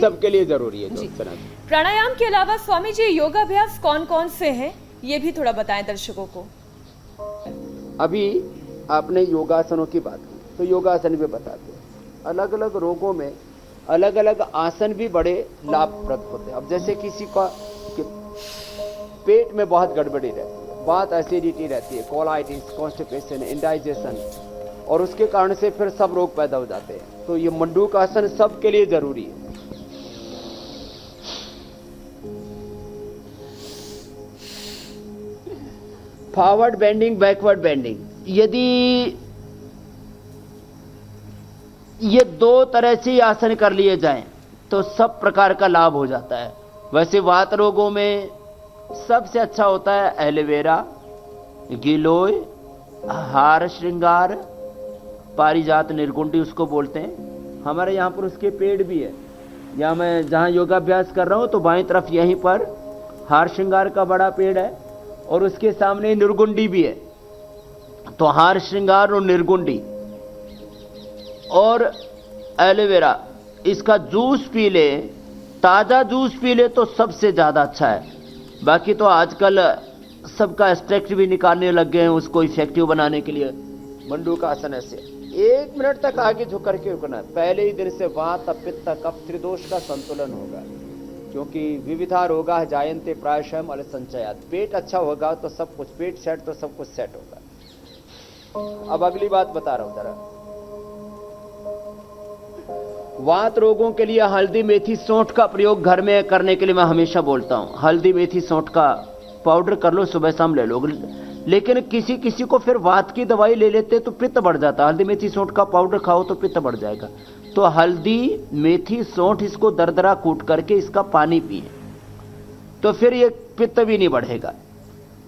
सबके लिए जरूरी है। प्राणायाम के अलावा स्वामी जी योगाभ्यास कौन कौन से हैं, ये भी थोड़ा बताएं दर्शकों को। अभी आपने योगासनों की बात की, तो योगासन भी बताते हैं। अलग अलग रोगों में अलग अलग आसन भी बड़े लाभप्रद होते हैं। अब जैसे किसी का पेट में बहुत गड़बड़ी रहती है, बहुत एसिडिटी रहती है, कोलाइटिस, कॉन्स्टिपेशन, इंडाइजेशन, और उसके कारण से फिर सब रोग पैदा हो जाते हैं, तो ये मंडूक आसन सबके लिए जरूरी है। फॉरवर्ड बेंडिंग, बैकवर्ड बेंडिंग, यदि ये दो तरह से आसन कर लिए जाएं तो सब प्रकार का लाभ हो जाता है। वैसे वात रोगों में सबसे अच्छा होता है एलोवेरा, गिलोय, हार श्रृंगार, पारिजात निर्गुंडी उसको बोलते हैं। हमारे यहाँ पर उसके पेड़ भी है। या मैं जहाँ योगाभ्यास कर रहा हूँ तो बाईं तरफ यहीं पर हार श्रृंगार का बड़ा पेड़ है और उसके सामने निर्गुंडी भी है। तो हार श्रृंगार और निर्गुंडी और एलोवेरा, इसका जूस पी ले, ताज़ा जूस पी ले तो सबसे ज़्यादा अच्छा है। बाकी तो आजकल सबका एक्सट्रैक्ट भी निकालने लग गए हैं उसको इफेक्टिव बनाने के लिए। मंडूक आसन ऐसे 1 मिनट तक आगे झुक करके रुकना है। पहले ही दिन से वात, पित्त, कफ, त्रिदोष का संतुलन होगा, क्योंकि विविधा रोगा जायन्ते प्रायशः मल संचयात्। पेट अच्छा होगा तो सब कुछ, पेट सेट तो सब कुछ सेट होगा। अब अगली बात बता रहा हूं जरा। वात रोगों के लिए हल्दी, मेथी, सौंठ का प्रयोग घर में करने के लिए मैं हमेशा बोलता हूं। हल्दी, मेथी, सौंठ का पाउडर कर लो, सुबह शाम ले लो। लेकिन किसी किसी को फिर वात की दवाई ले लेते तो पित्त बढ़ जाता। हल्दी, मेथी, सौंठ का पाउडर खाओ तो पित्त बढ़ जाएगा। तो हल्दी, मेथी, सौंठ इसको दरदरा कूट करके इसका पानी पिए तो फिर ये पित्त भी नहीं बढ़ेगा।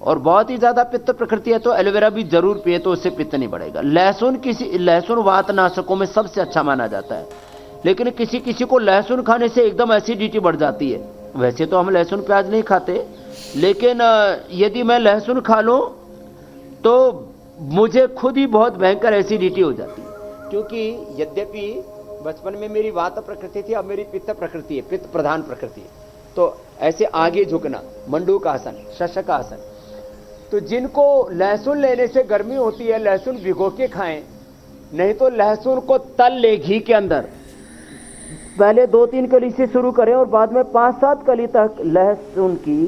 और बहुत ही ज्यादा पित्त प्रकृति है तो एलोवेरा भी जरूर पिए, तो उससे पित्त नहीं बढ़ेगा। लहसुन वात नाशकों में सबसे अच्छा माना जाता है। लेकिन किसी किसी को लहसुन खाने से एकदम एसिडिटी बढ़ जाती है। वैसे तो हम लहसुन प्याज नहीं खाते, लेकिन यदि मैं लहसुन खा लूं तो मुझे खुद ही बहुत भयंकर एसिडिटी हो जाती है। क्योंकि यद्यपि बचपन में मेरी वात प्रकृति थी, अब मेरी पित्त प्रकृति है, पित्त प्रधान प्रकृति है। तो ऐसे आगे झुकना, मंडूक आसन, शशक आसन। तो जिनको लहसुन लेने से गर्मी होती है, लहसुन भिगो के खाएं, नहीं तो लहसुन को तल ले घी के अंदर। पहले 2-3 कली से शुरू करें और बाद में 5-7 कली तक लहसुन की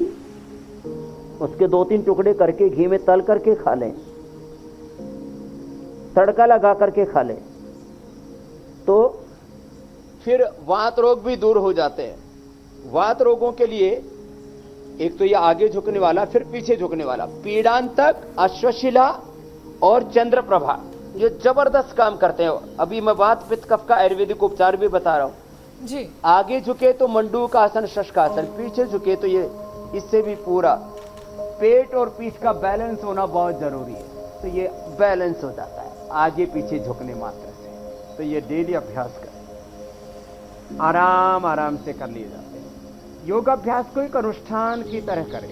उसके 2-3 टुकड़े करके घी में तल करके खा लें, तड़का लगा करके खा लें, तो फिर वात रोग भी दूर हो जाते हैं। वात रोगों के लिए एक तो ये आगे झुकने वाला, फिर पीछे झुकने वाला, पीड़ांतक, अश्वशिला और चंद्र प्रभा, ये जबरदस्त काम करते हैं। अभी मैं वात, पित्त, कफ का आयुर्वेदिक उपचार भी बता रहा हूं जी। आगे झुके तो मंडूक आसन, शशक आसन, पीछे झुके तो ये, इससे भी पूरा पेट और पीठ का बैलेंस होना बहुत जरूरी है। तो ये बैलेंस हो जाता है आगे पीछे झुकने मात्र से। तो ये डेली अभ्यास करें, आराम आराम से कर लिए जाते हैं। योगाभ्यास को एक अनुष्ठान की तरह करें।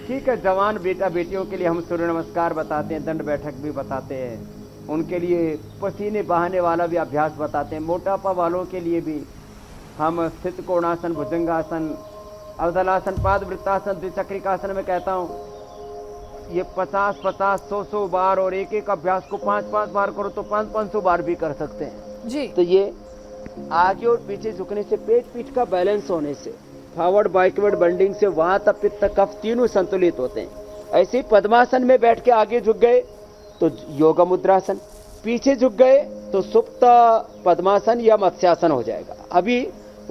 ठीक है, जवान बेटा बेटियों के लिए हम सूर्य नमस्कार बताते हैं, दंड बैठक भी बताते हैं, उनके लिए पसीने बहाने वाला भी अभ्यास बताते हैं। मोटापा वालों के लिए भी हम स्थित कोणासन, भुजंगासन, अवदलासन, पाद वृत्तासन, द्विचक्रिकासन में कहता हूँ ये 50-50, 100-100 बार, और एक एक अभ्यास को 5-5 बार करो तो 500-500 बार भी कर सकते हैं जी। तो ये आगे और पीछे झुकने से, पेट पीठ का बैलेंस होने से, फॉरवर्ड बैकवर्ड बेंडिंग से वात, पित्त, कफ तीनों संतुलित होते हैं। ऐसे ही पद्मासन में बैठ के आगे झुक गए तो योग मुद्रासन, पीछे झुक गए तो सुप्त पद्मासन या मत्स्यासन हो जाएगा। अभी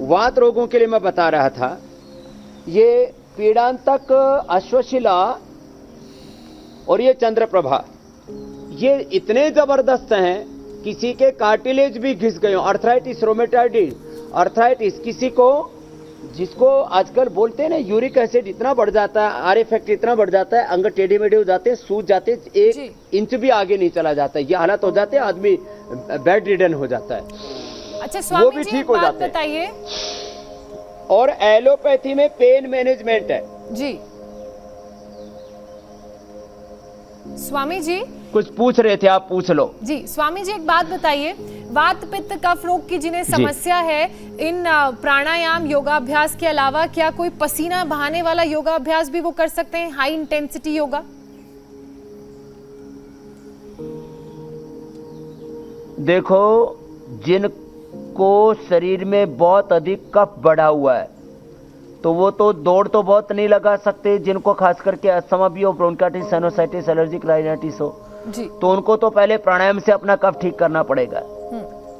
वात रोगों के लिए मैं बता रहा था, ये पीड़ांतक, अश्वशिला और ये चंद्र प्रभा, ये इतने जबरदस्त हैं, किसी के कार्टिलेज भी घिस गए, अर्थराइटिस, रोमेटाइटिस, अर्थराइटिस, किसी को जिसको आजकल बोलते हैं ना यूरिक एसिड इतना बढ़ जाता है, आर फैक्टर इतना बढ़ जाता है, अंग टेढ़े मेढ़े हो जाते हैं, सूज जाते हैं, 1 इंच भी आगे नहीं चला जाता है, ये हालत हो जाते हैं, आदमी बेड रिडन हो जाता है। अच्छा स्वामी, वो भी ठीक हो जाता है। बताइए। और एलोपैथी में पेन मैनेजमेंट है जी। स्वामी जी, कुछ पूछ रहे थे, आप पूछ लो। जी स्वामी जी, एक बात बताइए, वात पित्त कफ रोग की जिन्हें समस्या है, इन प्राणायाम योगाभ्यास के अलावा क्या कोई पसीना बहाने वाला योगाभ्यास भी वो कर सकते हैं, हाई इंटेंसिटी योगा? देखो, जिनको शरीर में बहुत अधिक कफ बढ़ा हुआ है तो वो तो दौड़ तो बहुत नहीं लगा सकते। जिनको खास करके अस्थमा भी हो, ब्रोंकाइटिस, साइनोसाइटिस, एलर्जिक राइनाइटिस हो जी, तो उनको तो पहले प्राणायाम से अपना कफ ठीक करना पड़ेगा।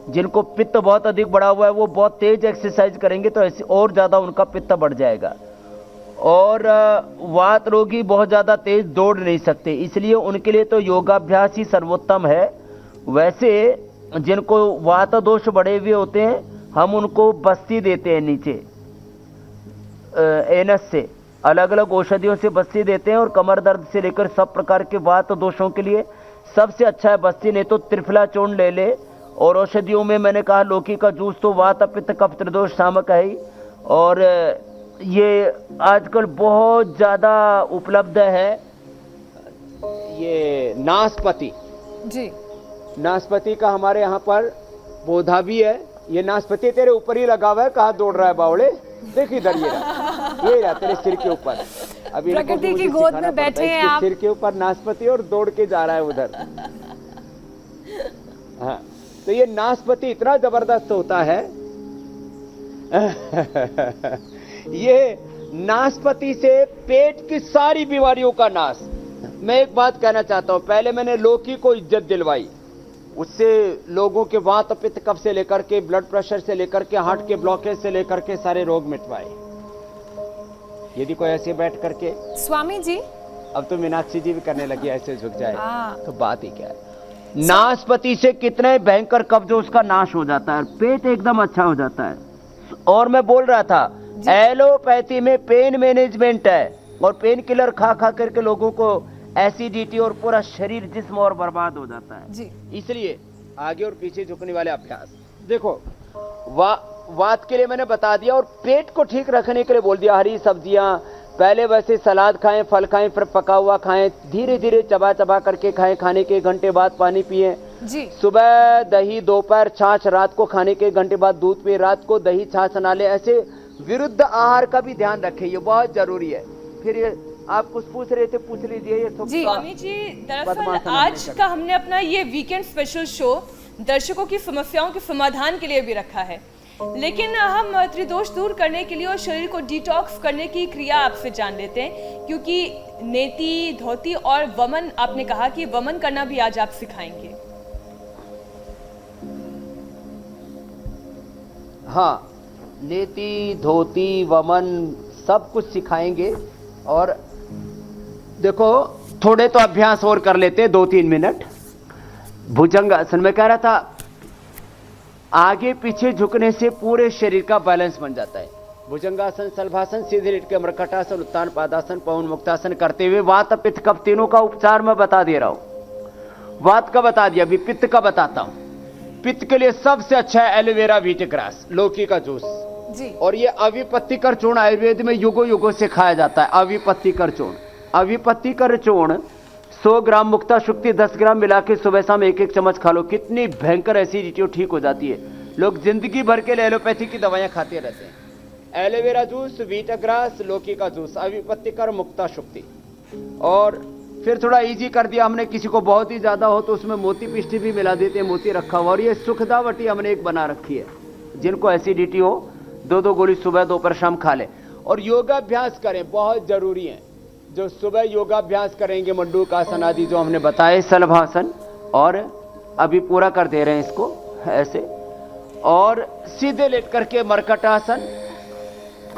जिनको पित्त बहुत अधिक बढ़ा हुआ है वो बहुत तेज एक्सरसाइज करेंगे तो ऐसे और ज्यादा उनका पित्त बढ़ जाएगा। और वात रोगी बहुत ज्यादा तेज दौड़ नहीं सकते, इसलिए उनके लिए तो योगाभ्यास ही सर्वोत्तम है। वैसे जिनको वात दोष बढ़े हुए होते हैं हम उनको बस्ती देते हैं, नीचे एनस से अलग अलग औषधियों से बस्ती देते हैं, और कमर दर्द से लेकर सब प्रकार के वात दोषों के लिए सबसे अच्छा है बस्ती। नहीं तो त्रिफला चूर्ण ले ले, और औषधियों में मैंने कहा लौकी का जूस तो वात पित्त कफ त्रिदोष शामक है ही, और ये आजकल बहुत ज्यादा उपलब्ध है ये नाशपाती। जी, नाशपाती का हमारे यहाँ पर पौधा भी है। ये नाशपाती तेरे ऊपर ही लगा हुआ है, कहाँ दौड़ रहा है बावड़े, देख इधर, ये रहा तेरे सिर के ऊपर। अभी प्रकृति की गोद में बैठे हैं आप। सिर के ऊपर नाशपाती और दौड़ के जा रहा है उधर। हाँ, तो ये नाशपाती इतना जबरदस्त होता है ये नाशपाती से पेट की सारी बीमारियों का नाश। मैं एक बात कहना चाहता हूं, पहले मैंने लौकी को इज्जत दिलवाई, उससे लोगों के वात पित्त कफ से लेकर के ब्लड प्रेशर से लेकर के हार्ट के ब्लॉकेज से लेकर के सारे रोग मिटवाए। यदि कोई ऐसे बैठ करके, स्वामी जी अब तो मीनाक्षी जी भी करने लगी ऐसे झुक जाए तो बात ही क्या है। नाशपाती से कितने भयंकर कब्ज उसका नाश हो जाता है, पेट एकदम अच्छा हो जाता है। और मैं बोल रहा था एलोपैथी में पेन मैनेजमेंट है, और पेन किलर खा खा करके लोगों को एसिडिटी और पूरा शरीर जिस्म और बर्बाद हो जाता है जी। इसलिए आगे और पीछे झुकने वाले अभ्यास देखो। वात के लिए मैंने बता दिया, और पेट को ठीक रखने के लिए बोल दिया हरी सब्जियां पहले, वैसे सलाद खाएं, फल खाएं, फिर पका हुआ खाएं, धीरे धीरे चबा चबा करके खाएं, खाने के 1 घंटे बाद पानी पिएं जी। सुबह दही, दोपहर छाछ, रात को खाने के 1 घंटे बाद दूध पिए, रात को दही छाछ ना ले। ऐसे विरुद्ध आहार का भी ध्यान रखें, ये बहुत जरूरी है। फिर ये आप कुछ पूछ रहे थे, पूछ लीजिए। ये स्वामी जी, दरअसल आज का हमने अपना ये वीकेंड स्पेशल शो दर्शकों की समस्याओं के समाधान के लिए भी रखा है, लेकिन हम त्रिदोष दूर करने के लिए और शरीर को डिटॉक्स करने की क्रिया आपसे जान लेते हैं, क्योंकि नेति, धोती और वमन, आपने कहा कि वमन करना भी आज आप सिखाएंगे। हाँ, नेति, धोती, वमन सब कुछ सिखाएंगे। और देखो थोड़े तो अभ्यास और कर लेते, 2-3 मिनट। भुजंगासन में कह रहा था, आगे पीछे झुकने से पूरे शरीर का बैलेंस बन जाता है। भुजंगासन, शलभासन, सीधे लेट के मरकटासन, उत्तान पादासन, पवन मुक्तासन करते हुए वात पित्त कफ तीनों का उपचार मैं बता दे रहा हूं। वात का बता दिया, अभी पित्त का बताता हूं। पित्त के लिए सबसे अच्छा है एलोवेरा वीटग्रास, लौकी का जूस जी। और ये अविपत्तिकर चूर्ण आयुर्वेद में युगों युगों से खाया जाता है। अविपत्तिकर चूर्ण, अविपत्तिकर चूर्ण 100 ग्राम मुक्ता शुक्ति 10 ग्राम मिला के सुबह शाम 1-1 चम्मच खा लो, कितनी भयंकर एसिडिटी ठीक हो जाती है। लोग जिंदगी भर के लिए एलोपैथी की दवाइयां खाते रहते हैं। एलोवेरा जूस, वीटग्रास, लौकी का जूस, अविपत्तिकर मुक्ता शुक्ति। और फिर थोड़ा इजी कर दिया हमने, किसी को बहुत ही ज्यादा हो तो उसमें मोती पिष्टी भी मिला देते हैं, मोती रखा हुआ। और ये सुखदावटी हमने एक बना रखी है, जिनको एसिडिटी हो 2-2 गोली सुबह दोपहर शाम खा ले। और योगाभ्यास करें, बहुत जरूरी है। जो सुबह योगाभ्यास करेंगे, मंडूकासन आदि जो हमने बताए, शलभासन, और अभी पूरा कर दे रहे हैं इसको ऐसे, और सीधे लेट करके मरकटासन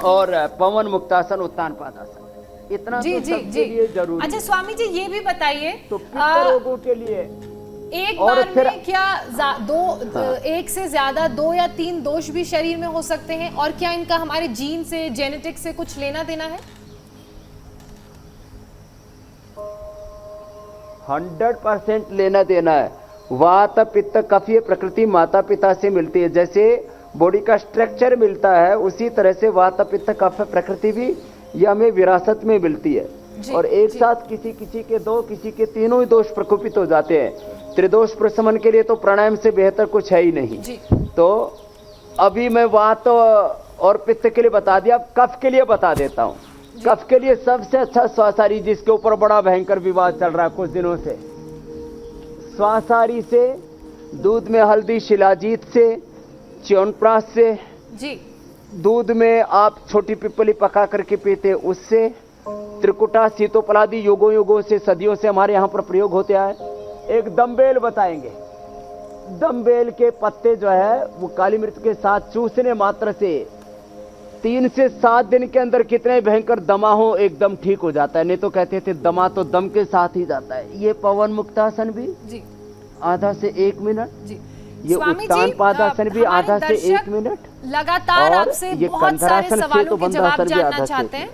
और पवन मुक्तासन, उत्तान पादासन, इतना जी तो जी सबके जी लिए जरूरी। अच्छा स्वामी जी, ये भी बताइए तो पित्त रोगों के लिए एक और बार फिर में क्या एक से ज्यादा 2 या 3 दोष भी शरीर में हो सकते हैं, और क्या इनका हमारे जीन से, जेनेटिक्स से कुछ लेना देना है? 100% लेना देना है। वात पित्त कफ ये प्रकृति माता पिता से मिलती है। जैसे बॉडी का स्ट्रक्चर मिलता है, उसी तरह से वात पित्त कफ प्रकृति भी ये हमें विरासत में मिलती है। और एक साथ किसी किसी के दो, किसी के तीनों ही दोष प्रकोपित हो जाते हैं। त्रिदोष प्रशमन के लिए तो प्राणायाम से बेहतर कुछ है ही नहीं। तो अभी मैं वात और पित्त के लिए बता दिया, अब कफ के लिए बता देता हूँ। कफ के लिए सबसे अच्छा स्वासारी, जिसके ऊपर बड़ा भयंकर विवाद चल रहा है कुछ दिनों से। स्वासारी से, दूध में हल्दी शिलाजीत से, च्यवनप्राश से, जी दूध में आप छोटी पिपली पका करके पीते उससे, त्रिकुटा सीतोपलादि युगों युगों से, सदियों से हमारे यहाँ पर प्रयोग होते आए। एक दम्बेल बताएंगे। दम्बेल के पत्ते जो है वो काली मिर्च के साथ चूसने मात्र से 3 से 7 दिन के अंदर कितने भयंकर दमा हो एकदम ठीक हो जाता है। नहीं तो कहते थे दमा तो दम के साथ ही जाता है। ये पवन मुक्तासन भी जी आधा से 1 मिनट, जी। ये उत्तान पादासन भी आधा से 1 मिनट, लगातार आपसे बहुत सारे सवालों के जवाब जानना चाहते हैं।